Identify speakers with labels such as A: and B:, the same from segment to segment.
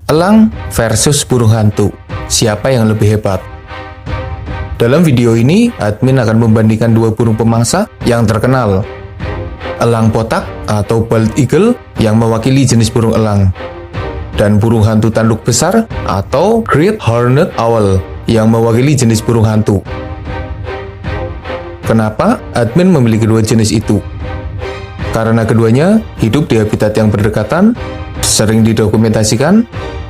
A: Elang versus burung hantu. Siapa yang lebih hebat? Dalam video ini, admin akan membandingkan dua burung pemangsa yang terkenal. Elang botak atau bald eagle yang mewakili jenis burung elang. Dan burung hantu tanduk besar atau great horned owl yang mewakili jenis burung hantu. Kenapa admin memilih kedua jenis itu? Karena keduanya hidup di habitat yang berdekatan, sering didokumentasikan,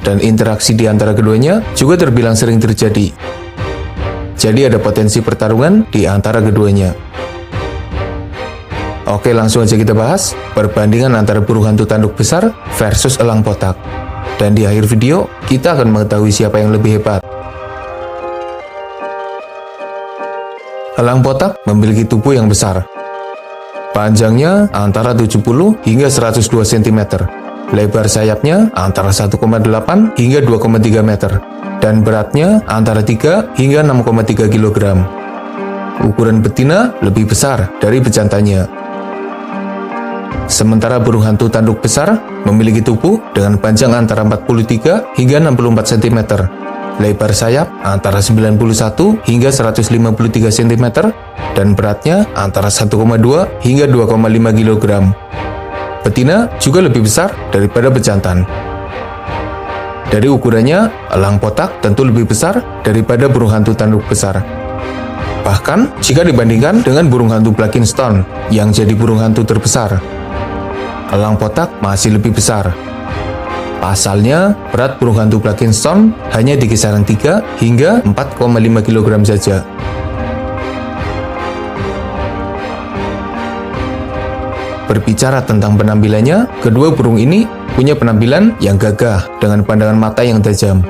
A: dan interaksi di antara keduanya juga terbilang sering terjadi. Jadi ada potensi pertarungan di antara keduanya. Oke, langsung aja kita bahas perbandingan antara burung hantu tanduk besar versus elang botak. Dan di akhir video, kita akan mengetahui siapa yang lebih hebat. Elang botak memiliki tubuh yang besar. Panjangnya antara 70 hingga 102 cm. Lebar sayapnya antara 1,8 hingga 2,3 meter. Dan beratnya antara 3 hingga 6,3 kg. Ukuran betina lebih besar dari bejantannya. Sementara burung hantu tanduk besar memiliki tubuh dengan panjang antara 43 hingga 64 cm. Lebar sayap antara 91 hingga 153 cm. Dan beratnya antara 1,2 hingga 2,5 kg. Betina juga lebih besar daripada bejantan. Dari ukurannya, elang botak tentu lebih besar daripada burung hantu tanduk besar. Bahkan, jika dibandingkan dengan burung hantu Blakiston yang jadi burung hantu terbesar, elang botak masih lebih besar. Pasalnya, berat burung hantu Blakiston hanya di kisaran 3 hingga 4,5 kg saja. Berbicara tentang penampilannya, kedua burung ini punya penampilan yang gagah dengan pandangan mata yang tajam.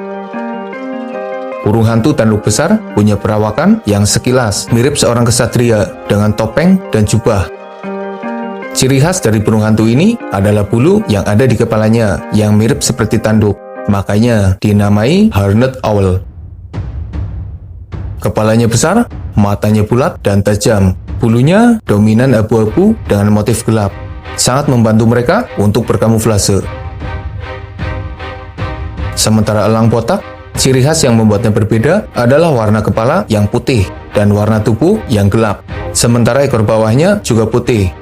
A: Burung hantu tanduk besar punya perawakan yang sekilas mirip seorang kesatria dengan topeng dan jubah. Ciri khas dari burung hantu ini adalah bulu yang ada di kepalanya yang mirip seperti tanduk, makanya dinamai horned owl. Kepalanya besar, matanya bulat dan tajam. Bulunya dominan abu-abu dengan motif gelap, sangat membantu mereka untuk berkamuflase. Sementara elang botak, ciri khas yang membuatnya berbeda adalah warna kepala yang putih dan warna tubuh yang gelap, sementara ekor bawahnya juga putih.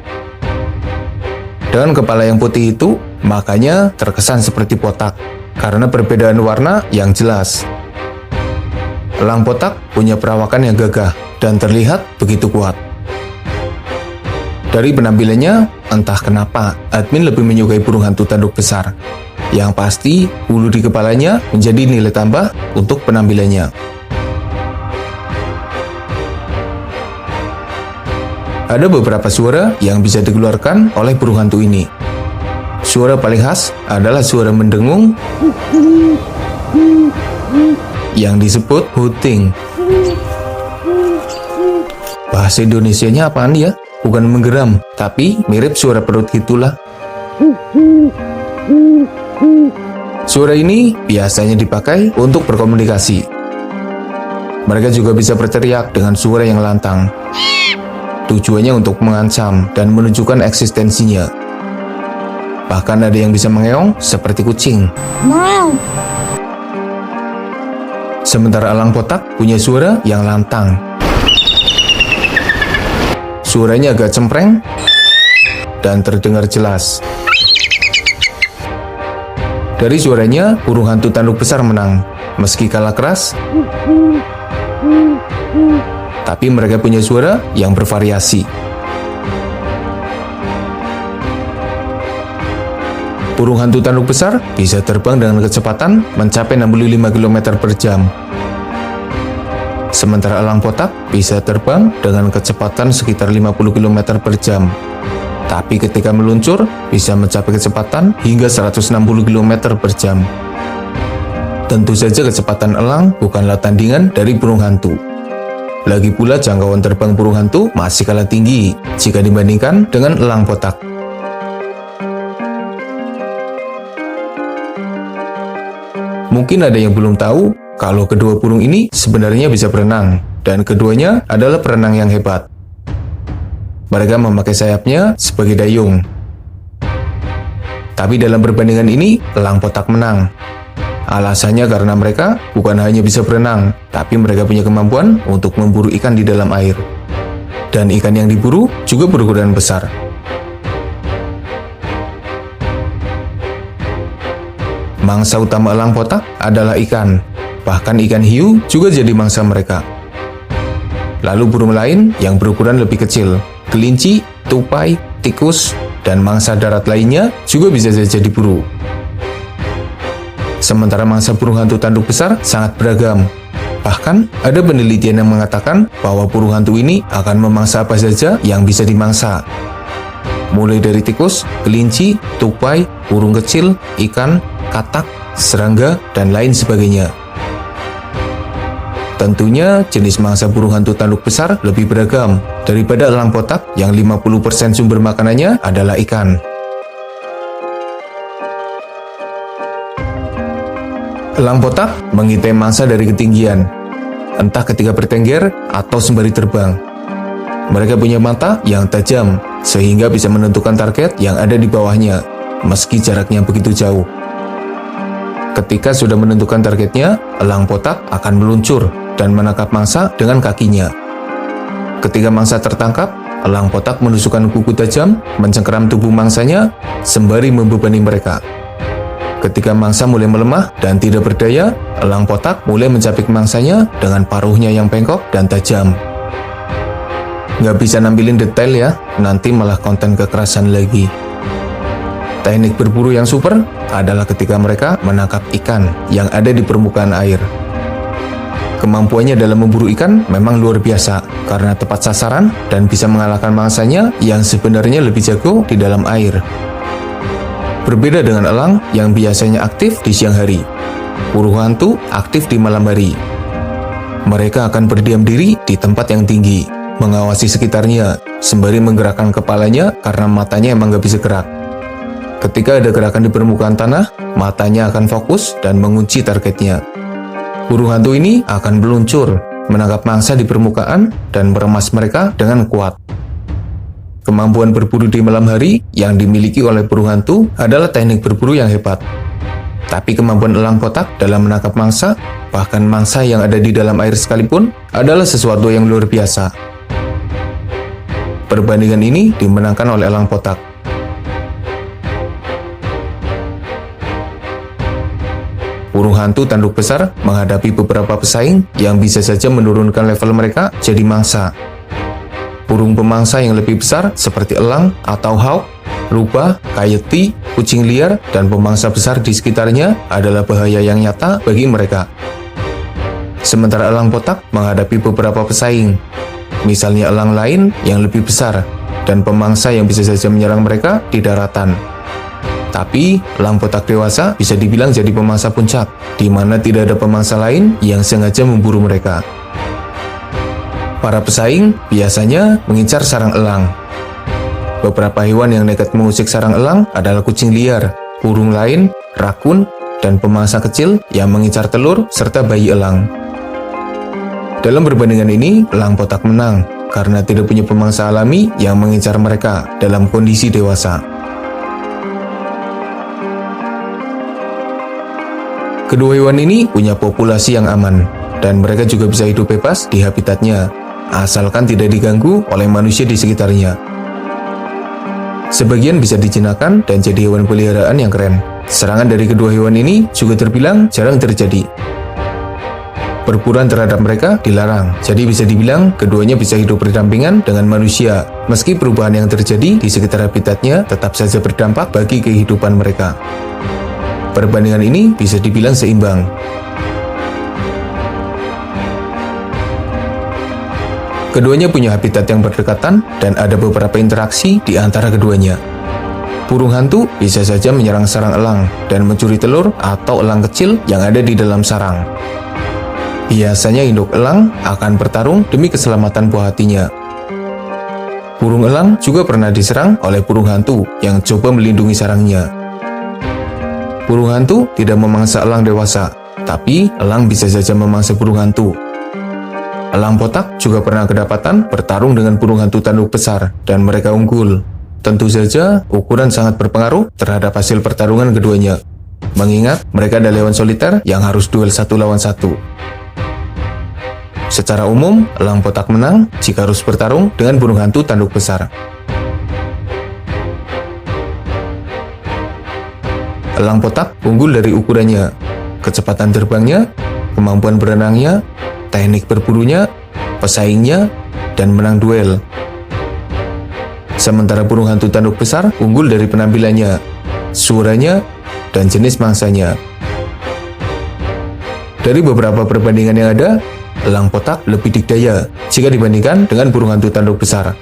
A: Dengan kepala yang putih itu, makanya terkesan seperti botak, karena perbedaan warna yang jelas. Elang botak punya perawakan yang gagah dan terlihat begitu kuat. Dari penampilannya, entah kenapa admin lebih menyukai burung hantu tanduk besar. Yang pasti, bulu di kepalanya menjadi nilai tambah untuk penampilannya. Ada beberapa suara yang bisa dikeluarkan oleh burung hantu ini. Suara paling khas adalah suara mendengung yang disebut hooting. Bahasa Indonesianya apaan ya? Bukan menggeram, tapi mirip suara perut gitulah. Suara ini biasanya dipakai untuk berkomunikasi. Mereka juga bisa berteriak dengan suara yang lantang. Tujuannya untuk mengancam dan menunjukkan eksistensinya. Bahkan ada yang bisa mengeong seperti kucing. Sementara elang botak punya suara yang lantang. Suaranya agak cempreng dan terdengar jelas. Dari suaranya, burung hantu tanduk besar menang, meski kalah keras. Tapi mereka punya suara yang bervariasi. Burung hantu tanduk besar bisa terbang dengan kecepatan mencapai 65 km per jam. Sementara elang botak bisa terbang dengan kecepatan sekitar 50 km per jam. Tapi ketika meluncur, bisa mencapai kecepatan hingga 160 km per jam. Tentu saja kecepatan elang bukanlah tandingan dari burung hantu. Lagi pula jangkauan terbang burung hantu masih kalah tinggi jika dibandingkan dengan elang botak. Mungkin ada yang belum tahu kalau kedua burung ini sebenarnya bisa berenang, dan keduanya adalah perenang yang hebat. Mereka memakai sayapnya sebagai dayung. Tapi dalam perbandingan ini, elang botak menang. Alasannya karena mereka bukan hanya bisa berenang, tapi mereka punya kemampuan untuk memburu ikan di dalam air. Dan ikan yang diburu juga berukuran besar. Mangsa utama elang botak adalah ikan. Bahkan ikan hiu juga jadi mangsa mereka. Lalu burung lain yang berukuran lebih kecil, kelinci, tupai, tikus, dan mangsa darat lainnya juga bisa saja diburu. Sementara mangsa burung hantu tanduk besar sangat beragam. Bahkan, ada penelitian yang mengatakan bahwa burung hantu ini akan memangsa apa saja yang bisa dimangsa. Mulai dari tikus, kelinci, tupai, burung kecil, ikan, katak, serangga, dan lain sebagainya. Tentunya, jenis mangsa burung hantu tanduk besar lebih beragam daripada elang botak yang 50% sumber makanannya adalah ikan. Elang botak mengintai mangsa dari ketinggian, entah ketika bertengger atau sembari terbang. Mereka punya mata yang tajam, sehingga bisa menentukan target yang ada di bawahnya, meski jaraknya begitu jauh. Ketika sudah menentukan targetnya, elang botak akan meluncur dan menangkap mangsa dengan kakinya. Ketika mangsa tertangkap, elang botak menusukkan kuku tajam, mencengkeram tubuh mangsanya, sembari membebani mereka. Ketika mangsa mulai melemah dan tidak berdaya, elang botak mulai mencapik mangsanya dengan paruhnya yang bengkok dan tajam. Nggak bisa nampilin detail ya, nanti malah konten kekerasan lagi. Teknik berburu yang super adalah ketika mereka menangkap ikan yang ada di permukaan air. Kemampuannya dalam memburu ikan memang luar biasa, karena tepat sasaran dan bisa mengalahkan mangsanya yang sebenarnya lebih jago di dalam air. Berbeda dengan elang yang biasanya aktif di siang hari, burung hantu aktif di malam hari. Mereka akan berdiam diri di tempat yang tinggi, mengawasi sekitarnya, sembari menggerakkan kepalanya karena matanya emang gak bisa gerak. Ketika ada gerakan di permukaan tanah, matanya akan fokus dan mengunci targetnya. Burung hantu ini akan meluncur, menangkap mangsa di permukaan, dan meremas mereka dengan kuat. Kemampuan berburu di malam hari yang dimiliki oleh burung hantu adalah teknik berburu yang hebat. Tapi kemampuan elang botak dalam menangkap mangsa, bahkan mangsa yang ada di dalam air sekalipun, adalah sesuatu yang luar biasa. Perbandingan ini dimenangkan oleh elang botak. Burung hantu tanduk besar menghadapi beberapa pesaing yang bisa saja menurunkan level mereka jadi mangsa. Burung pemangsa yang lebih besar seperti elang atau hawk, rubah, coyote, kucing liar, dan pemangsa besar di sekitarnya adalah bahaya yang nyata bagi mereka. Sementara elang botak menghadapi beberapa pesaing, misalnya elang lain yang lebih besar, dan pemangsa yang bisa saja menyerang mereka di daratan. Tapi, elang botak dewasa bisa dibilang jadi pemangsa puncak, di mana tidak ada pemangsa lain yang sengaja memburu mereka. Para pesaing biasanya mengincar sarang elang. Beberapa hewan yang nekat mengusik sarang elang adalah kucing liar, burung lain, rakun, dan pemangsa kecil yang mengincar telur serta bayi elang. Dalam perbandingan ini, elang botak menang karena tidak punya pemangsa alami yang mengincar mereka dalam kondisi dewasa. Kedua hewan ini punya populasi yang aman, dan mereka juga bisa hidup bebas di habitatnya, asalkan tidak diganggu oleh manusia di sekitarnya. Sebagian bisa dijinakkan dan jadi hewan peliharaan yang keren. Serangan dari kedua hewan ini juga terbilang jarang terjadi. Perburuan terhadap mereka dilarang, jadi bisa dibilang keduanya bisa hidup berdampingan dengan manusia, meski perubahan yang terjadi di sekitar habitatnya tetap saja berdampak bagi kehidupan mereka. Perbandingan ini bisa dibilang seimbang. Keduanya punya habitat yang berdekatan dan ada beberapa interaksi di antara keduanya. Burung hantu bisa saja menyerang sarang elang dan mencuri telur atau elang kecil yang ada di dalam sarang. Biasanya induk elang akan bertarung demi keselamatan buah hatinya. Burung elang juga pernah diserang oleh burung hantu yang coba melindungi sarangnya. Burung hantu tidak memangsa elang dewasa, tapi elang bisa saja memangsa burung hantu. Elang botak juga pernah kedapatan bertarung dengan burung hantu tanduk besar, dan mereka unggul. Tentu saja, ukuran sangat berpengaruh terhadap hasil pertarungan keduanya. mengingat mereka adalah hewan soliter yang harus duel satu lawan satu. Secara umum, elang potak menang jika harus bertarung dengan burung hantu tanduk besar. Elang potak unggul dari ukurannya, kecepatan terbangnya, kemampuan berenangnya, teknik berburunya, pesaingnya, dan menang duel. Sementara burung hantu tanduk besar unggul dari penampilannya, suaranya, dan jenis mangsanya. Dari beberapa perbandingan yang ada, elang potak lebih dikdaya jika dibandingkan dengan burung hantu tanduk besar.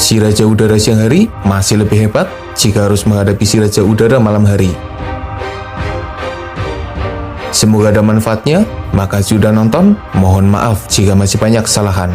A: Si raja udara siang hari masih lebih hebat jika harus menghadapi si raja udara malam hari. Semoga ada manfaatnya, makasih sudah nonton, mohon maaf jika masih banyak kesalahan.